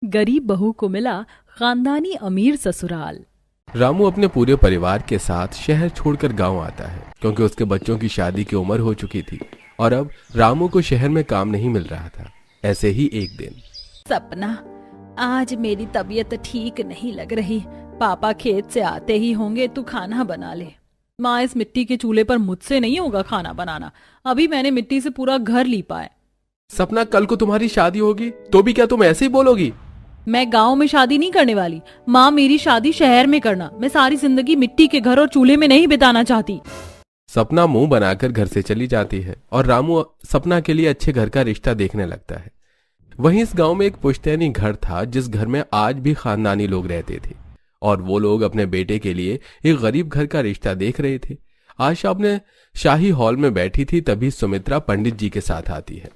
गरीब बहू को मिला खानदानी अमीर ससुराल। रामू अपने पूरे परिवार के साथ शहर छोड़कर गांव आता है क्योंकि उसके बच्चों की शादी की उम्र हो चुकी थी और अब रामू को शहर में काम नहीं मिल रहा था। ऐसे ही एक दिन सपना, आज मेरी तबीयत ठीक नहीं लग रही। पापा खेत से आते ही होंगे, तू खाना बना ले। माँ, इस मिट्टी के चूल्हे पर मुझसे नहीं होगा खाना बनाना। अभी मैंने मिट्टी से पूरा घर लीपा है। सपना, कल को तुम्हारी शादी होगी तो भी क्या तुम ऐसे ही बोलोगी? मैं गांव में शादी नहीं करने वाली। माँ, मेरी शादी शहर में करना। मैं सारी जिंदगी मिट्टी के घर और चूल्हे में नहीं बिताना चाहती। सपना मुंह बनाकर घर से चली जाती है और रामू सपना के लिए अच्छे घर का रिश्ता देखने लगता है। वहीं इस गांव में एक पुश्तैनी घर था जिस घर में आज भी खानदानी लोग रहते थे और वो लोग अपने बेटे के लिए एक गरीब घर का रिश्ता देख रहे थे। आशा अपने शाही हॉल में बैठी थी, तभी सुमित्रा पंडित जी के साथ आती है।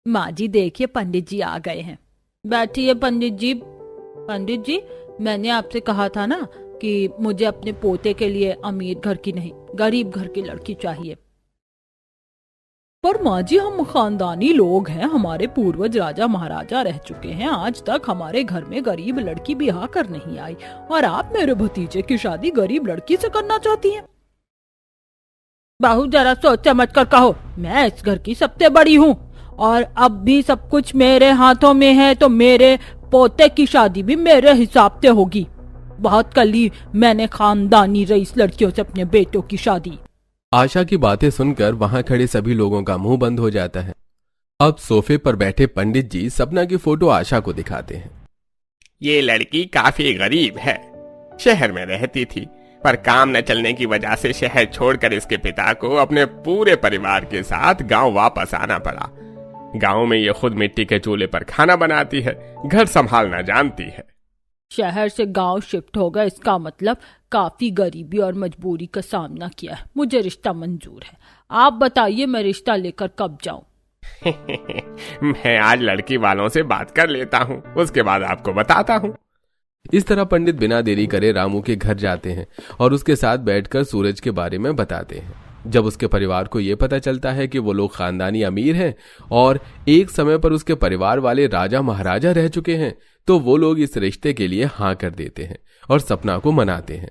माँ जी, देखिए पंडित जी आ गए हैं। बैठिए पंडित जी। पंडित जी, मैंने आपसे कहा था ना कि मुझे अपने पोते के लिए अमीर घर की नहीं, गरीब घर की लड़की चाहिए। पर माँ जी, हम खानदानी लोग हैं। हमारे पूर्वज राजा महाराजा रह चुके हैं। आज तक हमारे घर में गरीब लड़की ब्याह कर नहीं आई और आप मेरे भतीजे की शादी गरीब लड़की से करना चाहती हैं। बहू, जरा सोच समझ कर कहो। मैं इस घर की सबसे बड़ी हूँ और अब भी सब कुछ मेरे हाथों में है, तो मेरे पोते की शादी भी मेरे हिसाब से होगी। बहुत कली मैंने खानदानी रईस लड़कियों से अपने बेटों की शादी। आशा की बातें सुनकर वहां खड़े सभी लोगों का मुंह बंद हो जाता है। अब सोफे पर बैठे पंडित जी सपना की फोटो आशा को दिखाते हैं। ये लड़की काफी गरीब है, शहर में रहती थी, पर काम न चलने की वजह से शहर छोड़कर इसके पिता को अपने पूरे परिवार के साथ गांव वापस आना पड़ा। गांव में ये खुद मिट्टी के चूल्हे पर खाना बनाती है, घर संभालना जानती है। शहर से गांव शिफ्ट हो गए, इसका मतलब काफी गरीबी और मजबूरी का सामना किया है। मुझे रिश्ता मंजूर है। आप बताइए, मैं रिश्ता लेकर कब जाऊं? मैं आज लड़की वालों से बात कर लेता हूँ, उसके बाद आपको बताता हूँ। इस तरह पंडित बिना देरी करे रामू के घर जाते हैं और उसके साथ बैठकर सूरज के बारे में बताते हैं। जब उसके परिवार को यह पता चलता है कि वो लोग खानदानी अमीर हैं और एक समय पर उसके परिवार वाले राजा महाराजा रह चुके हैं, तो वो लोग इस रिश्ते के लिए हाँ कर देते हैं और सपना को मनाते हैं।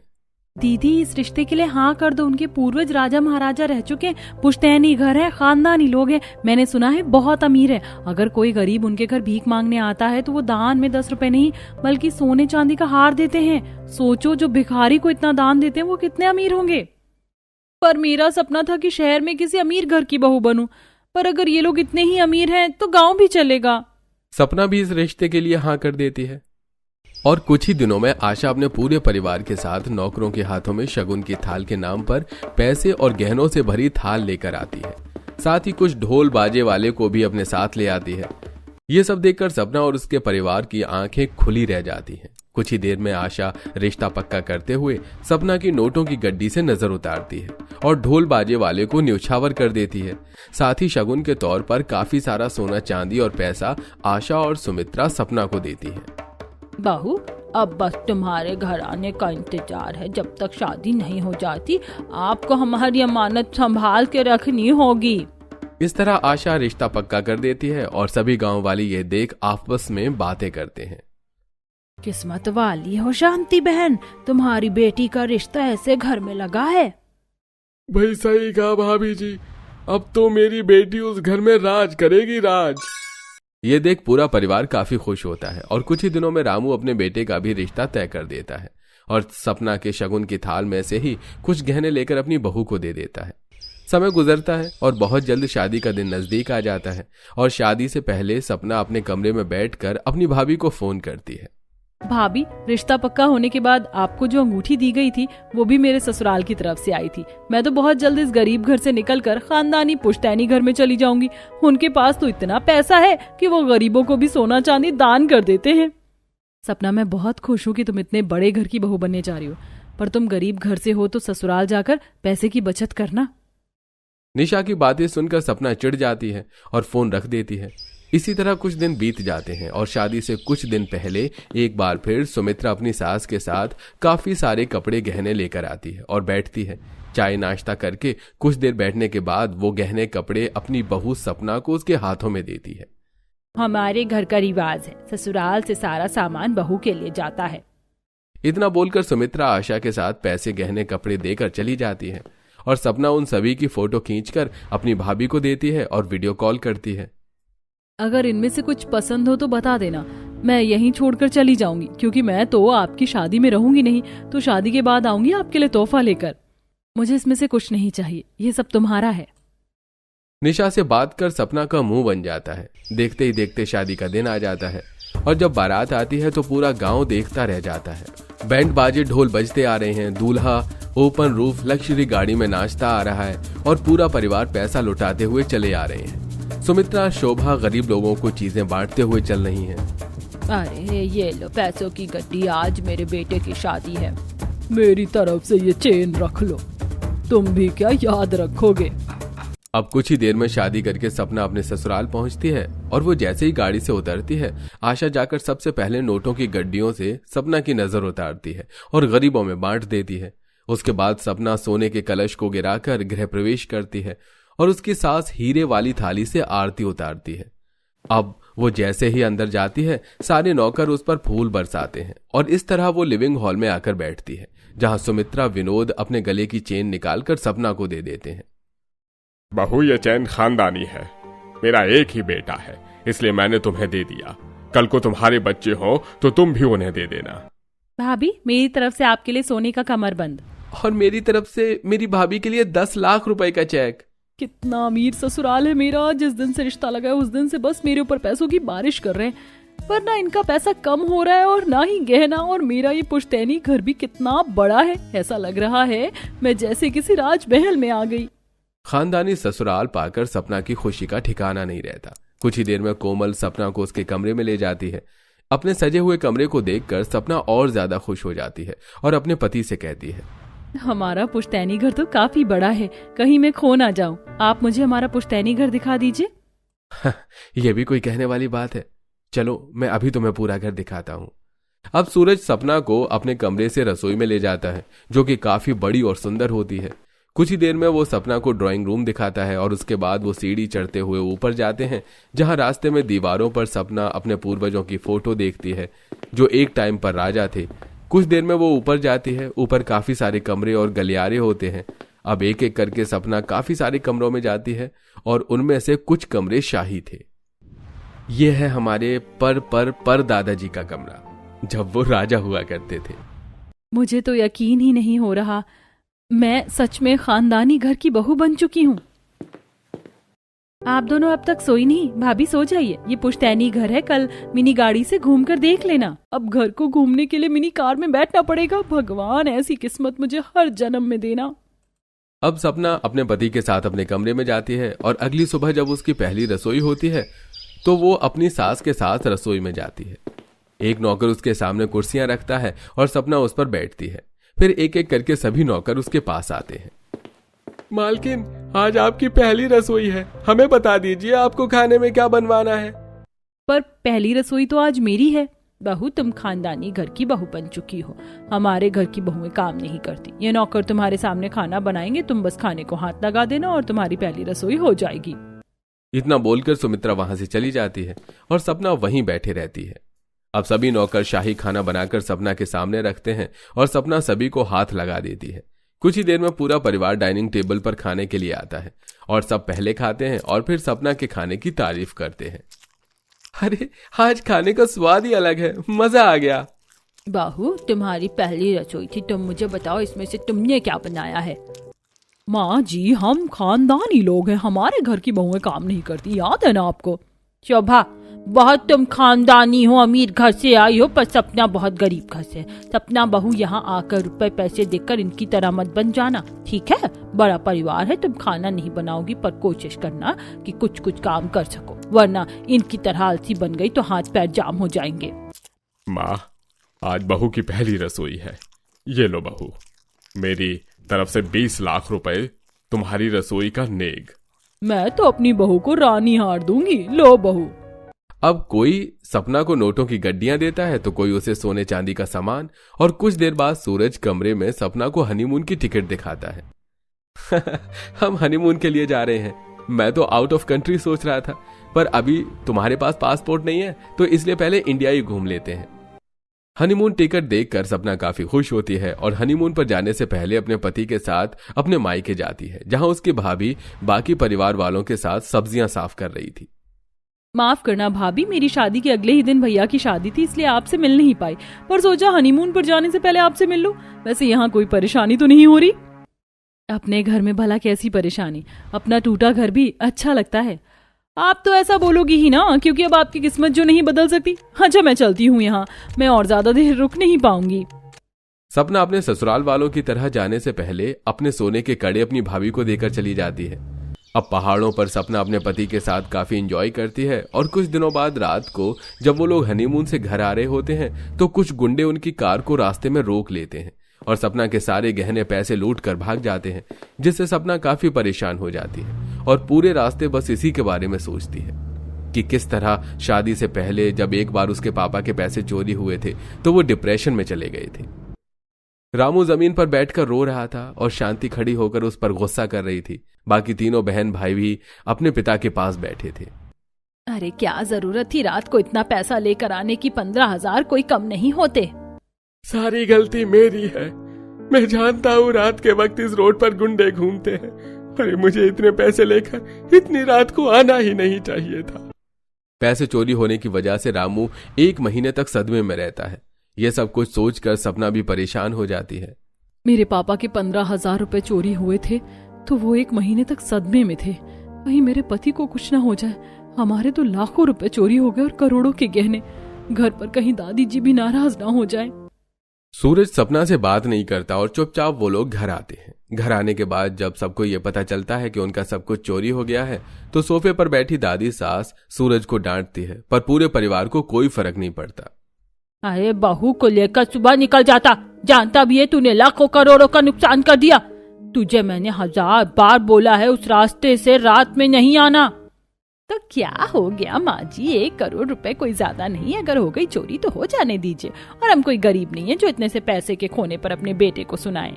दीदी, इस रिश्ते के लिए हाँ कर दो। उनके पूर्वज राजा महाराजा रह चुके हैं, पुश्तैनी घर है, खानदानी लोग हैं। मैंने सुना है बहुत अमीर है। अगर कोई गरीब उनके घर भीख मांगने आता है तो वो दान में 10 रुपए नहीं बल्कि सोने चांदी का हार देते हैं। सोचो, जो भिखारी को इतना दान देते हैं वो कितने अमीर होंगे। पर मेरा सपना था कि शहर में किसी अमीर घर की बहू बनूं। पर अगर ये लोग इतने ही अमीर हैं तो गांव भी चलेगा। सपना भी इस रिश्ते के लिए हाँ कर देती है और कुछ ही दिनों में आशा अपने पूरे परिवार के साथ नौकरों के हाथों में शगुन की थाल के नाम पर पैसे और गहनों से भरी थाल लेकर आती है। साथ ही कुछ ढोल बाजे वाले को भी अपने साथ ले आती है। ये सब देखकर सपना और उसके परिवार की आंखें खुली रह जाती हैं। कुछ ही देर में आशा रिश्ता पक्का करते हुए सपना की नोटों की गड्डी से नजर उतारती है और ढोल बाजे वाले को न्यौछावर कर देती है। साथ ही शगुन के तौर पर काफी सारा सोना चांदी और पैसा आशा और सुमित्रा सपना को देती है। बहू, अब बस तुम्हारे घर आने का इंतजार है। जब तक शादी नहीं हो जाती आपको हमारी अमानत संभाल के रखनी होगी। इस तरह आशा रिश्ता पक्का कर देती है और सभी गांव वाले ये देख आपस में बातें करते हैं। किस्मत वाली हो शांति बहन, तुम्हारी बेटी का रिश्ता ऐसे घर में लगा है। भाई सही कहा भाभी जी, अब तो मेरी बेटी उस घर में राज करेगी, राज। ये देख पूरा परिवार काफी खुश होता है और कुछ ही दिनों में रामू अपने बेटे का भी रिश्ता तय कर देता है और सपना के शगुन की थाल में से ही कुछ गहने लेकर अपनी बहू को दे देता है। समय गुजरता है और बहुत जल्द शादी का दिन नजदीक आ जाता है और शादी से पहले सपना अपने कमरे में बैठकर अपनी भाभी को फोन करती है। भाभी, रिश्ता पक्का होने के बाद आपको जो अंगूठी दी गई थी वो भी मेरे ससुराल की तरफ से आई थी। मैं तो बहुत जल्द इस गरीब घर से निकलकर खानदानी पुश्तैनी घर में चली जाऊंगी। उनके पास तो इतना पैसा है कि वो गरीबों को भी सोना चांदी दान कर देते हैं। सपना, मैं बहुत खुश हूँ कि तुम इतने बड़े घर की बहू बनने जा रही हो, पर तुम गरीब घर से हो तो ससुराल जाकर पैसे की बचत करना। निशा की बातें सुनकर सपना चिढ़ जाती है और फोन रख देती है। इसी तरह कुछ दिन बीत जाते हैं और शादी से कुछ दिन पहले एक बार फिर सुमित्रा अपनी सास के साथ काफी सारे कपड़े गहने लेकर आती है और बैठती है। चाय नाश्ता करके कुछ देर बैठने के बाद वो गहने कपड़े अपनी बहू सपना को उसके हाथों में देती है। हमारे घर का रिवाज है, ससुराल से सारा सामान बहू के लिए जाता है। इतना बोलकर सुमित्रा आशा के साथ पैसे, गहने, कपड़े देकर चली जाती है और सपना उन सभी की फोटो खींचकर अपनी भाभी को देती है और वीडियो कॉल करती है। अगर इनमें से कुछ पसंद हो तो बता देना, मैं यहीं छोड़कर चली जाऊंगी, क्योंकि मैं तो आपकी शादी में रहूंगी नहीं, तो शादी के बाद आऊंगी आपके लिए तोहफा लेकर। मुझे इसमें से कुछ नहीं चाहिए, ये सब तुम्हारा है। निशा से बात कर सपना का मुंह बन जाता है। देखते ही देखते शादी का दिन आ जाता है और जब बारात आती है तो पूरा गांव देखता रह जाता है। बैंड बाजे, ढोल बजते आ रहे हैं। दूल्हा ओपन रूफ लग्जरी गाड़ी में नाचता आ रहा है और पूरा परिवार पैसा लुटाते हुए चले आ रहे हैं। सुमित्रा, शोभा गरीब लोगों को चीजें बांटते हुए चल रही हैं। अरे ये लो पैसों की गड्डी, आज मेरे बेटे की शादी है, मेरी तरफ से ये चेन रख लो, तुम भी क्या याद रखोगे। अब कुछ ही देर में शादी करके सपना अपने ससुराल पहुंचती है और वो जैसे ही गाड़ी से उतरती है, आशा जाकर सबसे पहले नोटों की गड्डियों से सपना की नजर उतारती है और गरीबों में बांट देती है। उसके बाद सपना सोने के कलश को गिराकर गृह प्रवेश करती है और उसकी सास हीरे वाली थाली से आरती उतारती है। अब वो जैसे ही अंदर जाती है, सारे नौकर उस पर फूल बरसाते हैं और इस तरह वो लिविंग हॉल में आकर बैठती है, जहां सुमित्रा, विनोद अपने गले की चेन निकालकर सपना को दे देते हैं। बहू, ये चैन खानदानी है, मेरा एक ही बेटा है, इसलिए मैंने तुम्हें दे दिया। कल को तुम्हारे बच्चे हो तो तुम भी उन्हें दे देना। भाभी, मेरी तरफ से आपके लिए सोने का कमरबंद। और मेरी तरफ से मेरी भाभी के लिए 10 लाख रुपए का चेक। कितना अमीर ससुराल है मेरा। जिस दिन से रिश्ता लगा है उस दिन से बस मेरे ऊपर पैसों की बारिश कर रहे हैं, पर ना इनका पैसा कम हो रहा है और ना ही गहना। और मेरा ये पुश्तैनी घर भी कितना बड़ा है, ऐसा लग रहा है मैं जैसे किसी राजमहल में आ गई। खानदानी ससुराल पाकर सपना की खुशी का ठिकाना नहीं रहता। कुछ ही देर में कोमल सपना को उसके कमरे में ले जाती है। अपने सजे हुए कमरे को देखकर सपना और ज्यादा खुश हो जाती है और अपने पति से कहती है, हमारा पुश्तैनी घर तो काफी बड़ा है, कहीं मैं खो ना जाऊं। आप मुझे हमारा पुश्तैनी घर दिखा दीजिए। यह भी कोई कहने वाली बात है, चलो मैं अभी तुम्हें पूरा घर दिखाता हूँ। अब सूरज सपना को अपने कमरे से रसोई में ले जाता है, जो कि काफी बड़ी और सुंदर होती है। कुछ ही देर में वो सपना को ड्राइंग रूम दिखाता है और उसके बाद वो सीढ़ी चढ़ते हुए ऊपर जाते हैं, जहां रास्ते में दीवारों पर सपना अपने पूर्वजों की फोटो देखती है, जो एक टाइम पर राजा थे। कुछ देर में वो ऊपर जाती है। ऊपर काफी सारे कमरे और गलियारे होते हैं। अब एक एक करके सपना काफी सारे कमरों में जाती है और उनमें से कुछ कमरे शाही थे। ये है हमारे पर दादाजी का कमरा, जब वो राजा हुआ करते थे। मुझे तो यकीन ही नहीं हो रहा, मैं सच में खानदानी घर की बहू बन चुकी हूँ। आप दोनों अब तक सोई नहीं, भाभी सो जाइए। ये पुश्तैनी घर है, कल मिनी गाड़ी से घूमकर देख लेना। अब घर को घूमने के लिए मिनी कार में बैठना पड़ेगा। भगवान, ऐसी किस्मत मुझे हर जन्म में देना। अब सपना अपने पति के साथ अपने कमरे में जाती है और अगली सुबह जब उसकी पहली रसोई होती है तो वो अपनी सास के साथ रसोई में जाती है। एक नौकर उसके सामने कुर्सियां रखता है और सपना उस पर बैठती है। फिर एक एक करके सभी नौकर उसके पास आते हैं। मालकिन, आज आपकी पहली रसोई है, हमें बता दीजिए आपको खाने में क्या बनवाना है। पर पहली रसोई तो आज मेरी है। बहू, तुम खानदानी घर की बहू बन चुकी हो। हमारे घर की बहुएं काम नहीं करती। ये नौकर तुम्हारे सामने खाना बनाएंगे, तुम बस खाने को हाथ लगा देना और तुम्हारी पहली रसोई हो जाएगी। इतना बोलकर सुमित्रा वहां से चली जाती है और सपना वहीं बैठे रहती है। अब सभी नौकर शाही खाना बनाकर सपना के सामने रखते हैं और सपना सभी को हाथ लगा देती है। कुछ ही देर में पूरा परिवार डाइनिंग टेबल पर खाने के लिए आता है और सब पहले खाते हैं और फिर सपना के खाने की तारीफ करते हैं। अरे, आज खाने का स्वाद ही अलग है, मजा आ गया। बहू, तुम्हारी पहली रसोई थी, तुम मुझे बताओ इसमें से तुमने क्या बनाया है। माँ जी, हम खानदानी लोग हैं, हमारे घर की बहुएं काम नहीं करती, याद है ना आपको। शोभा, बहुत तुम खानदानी हो, अमीर घर से आई हो, पर सपना बहुत गरीब घर से। सपना बहू, यहाँ आकर रुपए पैसे देकर इनकी तरह मत बन जाना, ठीक है। बड़ा परिवार है, तुम खाना नहीं बनाओगी, पर कोशिश करना कि कुछ कुछ काम कर सको, वरना इनकी तरह आलसी बन गई तो हाथ पैर जाम हो जाएंगे। माँ, आज बहू की पहली रसोई है, ये लो बहू, मेरी तरफ से 20 लाख रुपए तुम्हारी रसोई का नेग। मैं तो अपनी बहू को रानी हार दूंगी। लो बहू। अब कोई सपना को नोटों की गड्डियां देता है तो कोई उसे सोने चांदी का सामान, और कुछ देर बाद सूरज कमरे में सपना को हनीमून की टिकट दिखाता है। हम हनीमून के लिए जा रहे हैं। मैं तो आउट ऑफ कंट्री सोच रहा था, पर अभी तुम्हारे पास पासपोर्ट नहीं है तो इसलिए पहले इंडिया ही घूम लेते हैं। हनीमून टिकट देखकर सपना काफी खुश होती है और हनीमून पर जाने से पहले अपने पति के साथ अपने मायके जाती है, जहां उसकी भाभी बाकी परिवार वालों के साथ सब्जियां साफ कर रही थी। माफ करना भाभी, मेरी शादी के अगले ही दिन भैया की शादी थी, इसलिए आपसे मिल नहीं पाई, पर सोचा हनीमून पर जाने से पहले आपसे मिल लूं। वैसे यहाँ कोई परेशानी तो नहीं हो रही? अपने घर में भला कैसी परेशानी, अपना टूटा घर भी अच्छा लगता है। आप तो ऐसा बोलोगी ही ना, क्योंकि अब आपकी किस्मत जो नहीं बदल सकती। अच्छा मैं चलती हूँ, यहाँ मैं और ज्यादा देर रुक नहीं पाऊंगी। सपना अपने ससुराल वालों की तरह जाने से पहले अपने सोने के कड़े अपनी भाभी को देकर चली जाती है। अब पहाड़ों पर सपना अपने पति के साथ काफी एंजॉय करती है और कुछ दिनों बाद रात को जब वो लोग हनीमून से घर आ रहे होते हैं तो कुछ गुंडे उनकी कार को रास्ते में रोक लेते हैं और सपना के सारे गहने पैसे लूट कर भाग जाते हैं, जिससे सपना काफी परेशान हो जाती है और पूरे रास्ते बस इसी के बारे में सोचती है कि किस तरह शादी से पहले जब एक बार उसके पापा के पैसे चोरी हुए थे तो वो डिप्रेशन में चले गए थे। रामू जमीन पर बैठकर रो रहा था और शांति खड़ी होकर उस पर गुस्सा कर रही थी। बाकी तीनों बहन भाई भी अपने पिता के पास बैठे थे। अरे क्या जरूरत थी रात को इतना पैसा लेकर आने की, 15,000 कोई कम नहीं होते। सारी गलती मेरी है, मैं जानता हूँ रात के वक्त इस रोड पर गुंडे घूमते हैं, अरे मुझे इतने पैसे लेकर इतनी रात को आना ही नहीं चाहिए था। पैसे चोरी होने की वजह से रामू 1 महीने तक सदमे में रहता है। यह सब कुछ सोचकर सपना भी परेशान हो जाती है। मेरे पापा के 15,000 रुपए चोरी हुए थे तो वो 1 महीने तक सदमे में थे। कहीं मेरे पति को कुछ ना हो जाए। हमारे तो लाखों रुपए चोरी हो गए और करोड़ों के गहने। घर पर कहीं दादी जी भी नाराज ना हो जाए। सूरज सपना से बात नहीं करता और चुपचाप वो लोग घर आते हैं। घर आने के बाद जब सबको ये पता चलता है कि उनका सब कुछ चोरी हो गया है तो सोफे पर बैठी दादी सास सूरज को डांटती है, पर पूरे परिवार को कोई फर्क नहीं पड़ता। अरे बहू को लेकर सुबह निकल जाता, जानता भी है तूने लाखों करोड़ों का नुकसान कर दिया। तुझे मैंने 1000 बार बोला है उस रास्ते से रात में नहीं आना। तो क्या हो गया माँ जी, 1 करोड़ रुपए कोई ज्यादा नहीं, अगर हो गई चोरी तो हो जाने दीजिए। और हम कोई गरीब नहीं है जो इतने से पैसे के खोने पर अपने बेटे को सुनाए।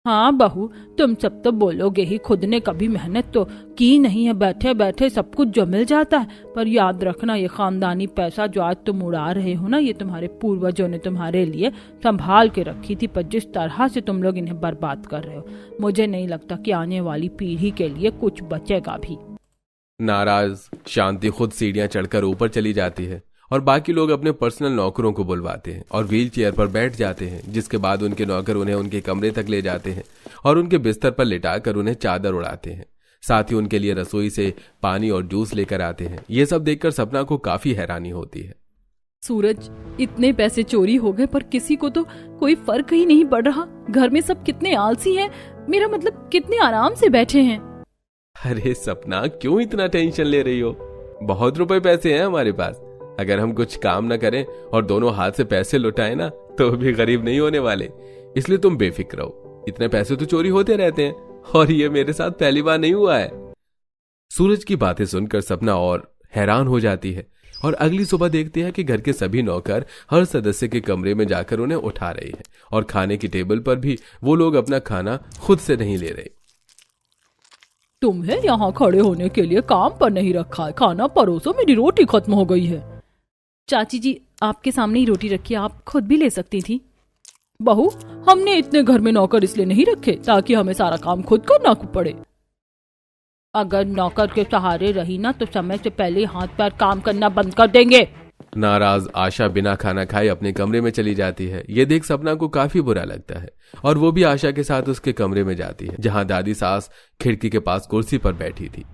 हाँ बहू, तुम सब तो बोलोगे ही, खुद ने कभी मेहनत तो की नहीं है, बैठे बैठे सब कुछ जो मिल जाता है। पर याद रखना, ये खानदानी पैसा जो आज तुम उड़ा रहे हो ना, ये तुम्हारे पूर्वजों ने तुम्हारे लिए संभाल के रखी थी, पर जिस तरह से तुम लोग इन्हें बर्बाद कर रहे हो, मुझे नहीं लगता कि आने वाली पीढ़ी के लिए कुछ बचेगा भी। नाराज शांति खुद सीढ़ियां चढ़कर ऊपर चली जाती है और बाकी लोग अपने पर्सनल नौकरों को बुलवाते हैं और व्हील चेयर पर बैठ जाते हैं, जिसके बाद उनके नौकर उन्हें उनके कमरे तक ले जाते हैं और उनके बिस्तर पर लिटाकर उन्हें चादर उड़ाते हैं। साथ ही उनके लिए रसोई से पानी और जूस लेकर आते हैं। ये सब देखकर सपना को काफी हैरानी होती है। सूरज, इतने पैसे चोरी हो गए पर किसी को तो कोई फर्क ही नहीं पड़ रहा। घर में सब कितने आलसी हैं, मेरा मतलब कितने आराम से बैठे हैं। अरे सपना, क्यों इतना टेंशन ले रही हो? बहुत रुपए पैसे हैं हमारे पास। अगर हम कुछ काम न करें और दोनों हाथ से पैसे लुटाए ना तो भी गरीब नहीं होने वाले, इसलिए तुम बेफिक्र रहो। इतने पैसे तो चोरी होते रहते हैं और ये मेरे साथ पहली बार नहीं हुआ है। सूरज की बातें सुनकर सपना और हैरान हो जाती है और अगली सुबह देखती है कि घर के सभी नौकर हर सदस्य के कमरे में जाकर उन्हें उठा रहे हैं और खाने की टेबल पर भी वो लोग अपना खाना खुद से नहीं ले रहे। तुम्हें यहाँ खड़े होने के लिए काम पर नहीं रखा है, खाना परोसो, मेरी रोटी खत्म हो गई है। चाची जी, आपके सामने ही रोटी रखी, आप खुद भी ले सकती थी। बहू, हमने इतने घर में नौकर इसलिए नहीं रखे ताकि हमें सारा काम खुद करना पड़े। अगर नौकर के सहारे रही ना तो समय से पहले हाथ पैर काम करना बंद कर देंगे। नाराज आशा बिना खाना खाए अपने कमरे में चली जाती है। ये देख सपना को काफी बुरा लगता है और वो भी आशा के साथ उसके कमरे में जाती है, जहां दादी सास खिड़की के पास कुर्सी पर बैठी थी।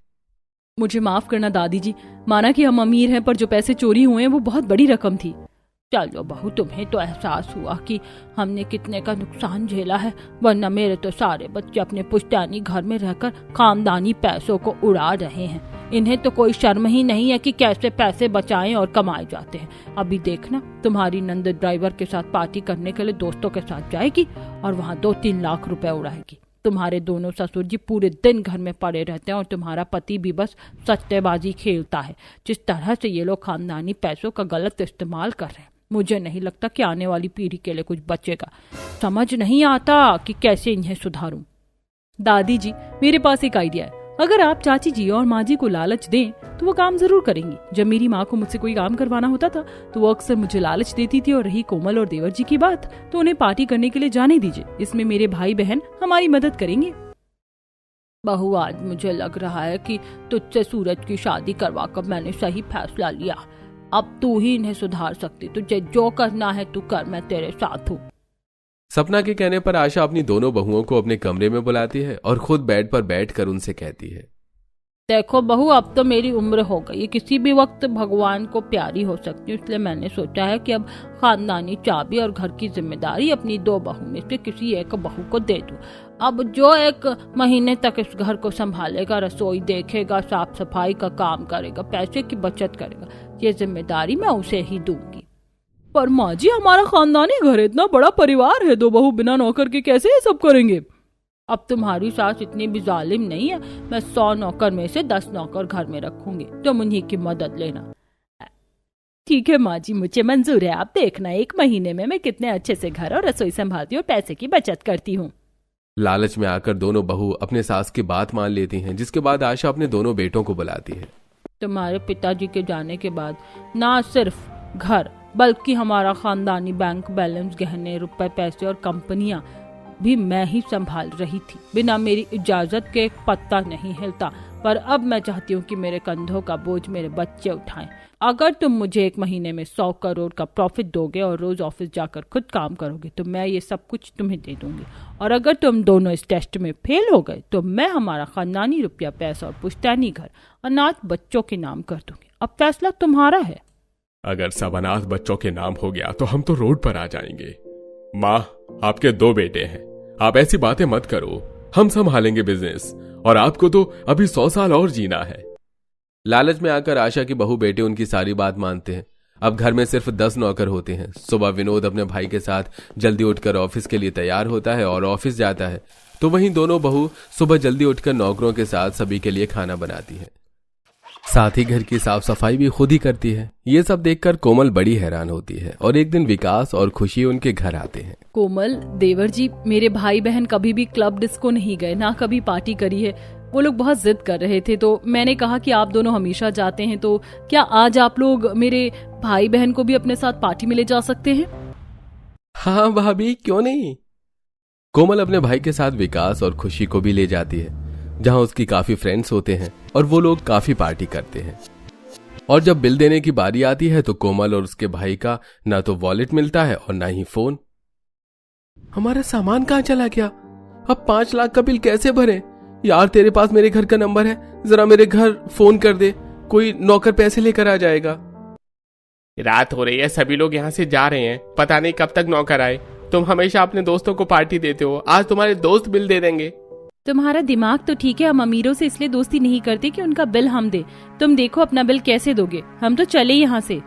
मुझे माफ करना दादी जी, माना कि हम अमीर हैं, पर जो पैसे चोरी हुए हैं वो बहुत बड़ी रकम थी। चलो बहू, तुम्हें तो एहसास हुआ कि हमने कितने का नुकसान झेला है, वरना मेरे तो सारे बच्चे अपने पुश्तैनी घर में रहकर खानदानी पैसों को उड़ा रहे हैं। इन्हें तो कोई शर्म ही नहीं है कि कैसे पैसे बचाएं और कमाए जाते हैं। अभी देखना, तुम्हारी नंद ड्राइवर के साथ पार्टी करने के लिए दोस्तों के साथ जाएगी और वहाँ 2-3 लाख रुपए उड़ाएगी। तुम्हारे दोनों ससुर जी पूरे दिन घर में पड़े रहते हैं और तुम्हारा पति भी बस सट्टेबाजी खेलता है। जिस तरह से ये लोग खानदानी पैसों का गलत इस्तेमाल कर रहे हैं, मुझे नहीं लगता कि आने वाली पीढ़ी के लिए कुछ बचेगा। समझ नहीं आता कि कैसे इन्हें सुधारूं। दादी जी, मेरे पास एक आइडिया है। अगर आप चाची जी और माँ जी को लालच दें तो वो काम जरूर करेंगी। जब मेरी माँ को मुझसे कोई काम करवाना होता था तो वो अक्सर मुझे लालच देती थी। और रही कोमल और देवर जी की बात, तो उन्हें पार्टी करने के लिए जाने दीजिए, इसमें मेरे भाई बहन हमारी मदद करेंगे। बहू, आज मुझे लग रहा है कि तुझसे सूरज की शादी करवा कर मैंने सही फैसला लिया। अब तू ही इन्हें सुधार सकती, तुझे जो करना है तू कर, मैं तेरे साथ हूँ। सपना के कहने पर आशा अपनी दोनों बहुओं को अपने कमरे में बुलाती है और खुद बेड पर बैठकर उनसे कहती है, देखो बहू, अब तो मेरी उम्र हो गई, किसी भी वक्त भगवान को प्यारी हो सकती हूँ, इसलिए मैंने सोचा है कि अब खानदानी चाबी और घर की जिम्मेदारी अपनी 2 बहू में से किसी एक बहू को दे दूँ। अब जो 1 महीने तक इस घर को संभालेगा, रसोई देखेगा, साफ सफाई का काम करेगा, पैसे की बचत करेगा, ये जिम्मेदारी मैं उसे ही दूंगी। पर माँ जी, हमारा खानदानी घर है, इतना बड़ा परिवार है, 2 बहू बिना नौकर के कैसे ये सब करेंगे? अब तुम्हारी सास इतनी भी जालिम नहीं है, मैं 100 नौकर में से 10 नौकर घर में रखूंगी, तुम उन्हीं की मदद लेना। ठीक है माँ जी, मुझे मंजूर है, आप देखना 1 महीने में मैं कितने अच्छे से घर और रसोई संभालती हूँ, पैसे की बचत करती हूँ। लालच में आकर दोनों बहू अपने सास की बात मान लेती हैं, जिसके बाद आशा अपने दोनों बेटों को बुलाती है। तुम्हारे पिताजी के जाने के बाद ना सिर्फ घर बल्कि हमारा खानदानी बैंक बैलेंस, गहने, रुपए, पैसे और कंपनियां भी मैं ही संभाल रही थी। बिना मेरी इजाजत के एक पत्ता नहीं हिलता, पर अब मैं चाहती हूँ कि मेरे कंधों का बोझ मेरे बच्चे उठाएं। अगर तुम मुझे 1 महीने में 100 करोड़ का प्रॉफिट दोगे और रोज ऑफिस जाकर खुद काम करोगे तो मैं ये सब कुछ तुम्हें दे दूंगी। और अगर तुम दोनों इस टेस्ट में फेल हो गए तो मैं हमारा खानदानी रुपया, पैसा और पुश्तैनी घर अनाथ बच्चों के नाम कर दूंगी। अब फैसला तुम्हारा है। अगर सब अनाथ बच्चों के नाम हो गया तो हम तो रोड पर आ जाएंगे। माँ, आपके 2 बेटे हैं, आप ऐसी बातें मत करो, हम संभालेंगे बिजनेस, और आपको तो अभी 100 साल और जीना है। लालच में आकर आशा की बहू बेटे उनकी सारी बात मानते हैं। अब घर में सिर्फ 10 नौकर होते हैं। सुबह विनोद अपने भाई के साथ जल्दी उठकर ऑफिस के लिए तैयार होता है और ऑफिस जाता है, तो वहीं दोनों बहू सुबह जल्दी उठकर नौकरों के साथ सभी के लिए खाना बनाती है, साथ ही घर की साफ सफाई भी खुद ही करती है। ये सब देखकर कोमल बड़ी हैरान होती है और एक दिन विकास और खुशी उनके घर आते हैं। कोमल, देवर जी, मेरे भाई बहन कभी भी क्लब डिस्को नहीं गए, ना कभी पार्टी करी है। वो लोग बहुत जिद कर रहे थे, तो मैंने कहा कि आप दोनों हमेशा जाते हैं, तो क्या आज आप लोग मेरे भाई बहन को भी अपने साथ पार्टी में ले जा सकते हैं? हाँ भाभी, क्यों नहीं। कोमल अपने भाई के साथ विकास और खुशी को भी ले जाती है, जहां उसकी काफी फ्रेंड्स होते हैं और वो लोग काफी पार्टी करते हैं। और जब बिल देने की बारी आती है तो कोमल और उसके भाई का ना तो वॉलेट मिलता है और ना ही फोन। हमारा सामान कहाँ चला गया? अब 5 लाख का बिल कैसे भरें? यार, तेरे पास मेरे घर का नंबर है, जरा मेरे घर फोन कर दे, कोई नौकर पैसे लेकर आ जाएगा। रात हो रही है, सभी लोग यहाँ से जा रहे हैं, पता नहीं कब तक नौकर आए। तुम हमेशा अपने दोस्तों को पार्टी देते हो, आज तुम्हारे दोस्त बिल दे देंगे। तुम्हारा दिमाग तो ठीक है, हम अमीरों से इसलिए दोस्ती नहीं करते कि उनका बिल हम दे। तुम देखो अपना बिल कैसे दोगे, हम तो चले यहाँ से।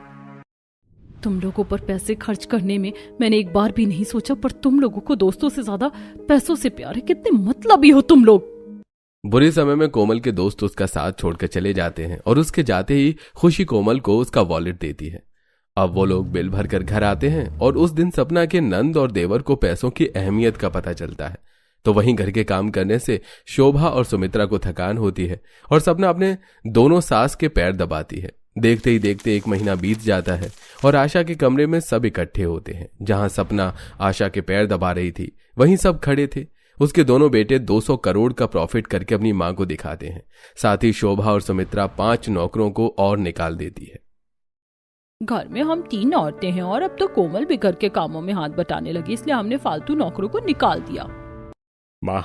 तुम लोगों पर पैसे खर्च करने में मैंने एक बार भी नहीं सोचा, पर तुम लोगों को दोस्तों से ज्यादा पैसों से प्यार है। कितने मतलबी हो तुम लोग। बुरे समय में कोमल के दोस्त उसका साथ छोड़कर चले जाते हैं और उसके जाते ही खुशी कोमल को उसका वॉलेट देती है। अब वो लोग बिल भरकर घर आते हैं और उस दिन सपना के नंद और देवर को पैसों की अहमियत का पता चलता है। तो वहीं घर के काम करने से शोभा और सुमित्रा को थकान होती है और सपना अपने दोनों सास के पैर दबाती है। देखते ही देखते 1 महीना बीत जाता है और आशा के कमरे में सब इकट्ठे होते हैं। जहां सपना आशा के पैर दबा रही थी, वहीं सब खड़े थे। उसके दोनों बेटे 200 करोड़ का प्रॉफिट करके अपनी मां को दिखाते हैं। साथ ही शोभा और सुमित्रा 5 नौकरों को और निकाल देती है। घर में हम 3 औरतें हैं और अब तो कोमल भी घर के कामों में हाथ बटाने लगी, इसलिए हमने फालतू नौकरों को निकाल दिया। माँ,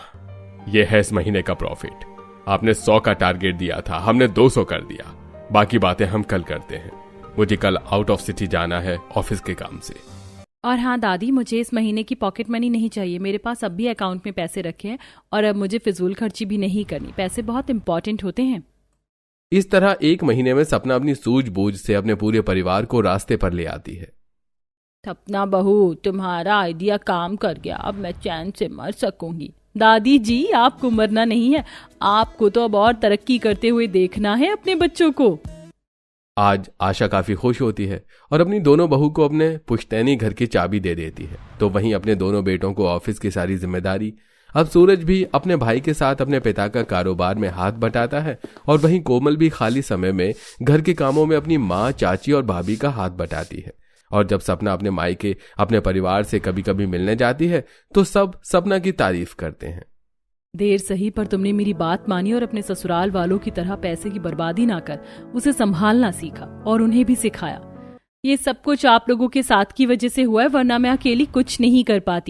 ये है इस महीने का प्रॉफिट। आपने 100 का टारगेट दिया था, हमने 200 कर दिया। बाकी बातें हम कल करते हैं। मुझे कल आउट ऑफ सिटी जाना है ऑफिस के काम से। और हाँ दादी, मुझे इस महीने की पॉकेट मनी नहीं चाहिए। मेरे पास अब भी अकाउंट में पैसे रखे हैं और अब मुझे फिजूल खर्ची भी नहीं करनी। पैसे बहुत इंपॉर्टेंट होते हैं। इस तरह 1 महीने में सपना अपनी सूझबूझ से अपने पूरे परिवार को रास्ते पर ले आती है। सपना बहू, तुम्हारा आइडिया काम कर गया, अब मैं चैन से मर सकूंगी। दादी जी, आपको मरना नहीं है, आपको तो अब और तरक्की करते हुए देखना है अपने बच्चों को। आज आशा काफी खुश होती है और अपनी दोनों बहू को अपने पुश्तैनी घर की चाबी दे देती है। तो वहीं अपने दोनों बेटों को ऑफिस की सारी जिम्मेदारी अब सूरज भी अपने भाई के साथ अपने पिता का कारोबार में हाथ बटाता है और वहीं कोमल भी खाली समय में घर के कामों में अपनी माँ, चाची और भाभी का हाथ बटाती है। और जब सपना अपने मायके अपने परिवार से कभी कभी मिलने जाती है तो सब सपना की तारीफ करते हैं। देर सही पर तुमने मेरी बात मानी और अपने ससुराल वालों की तरह पैसे की बर्बादी ना कर उसे संभालना सीखा और उन्हें भी सिखाया। ये सब कुछ आप लोगों के साथ की वजह से हुआ है, वरना मैं अकेली कुछ नहीं कर पाती।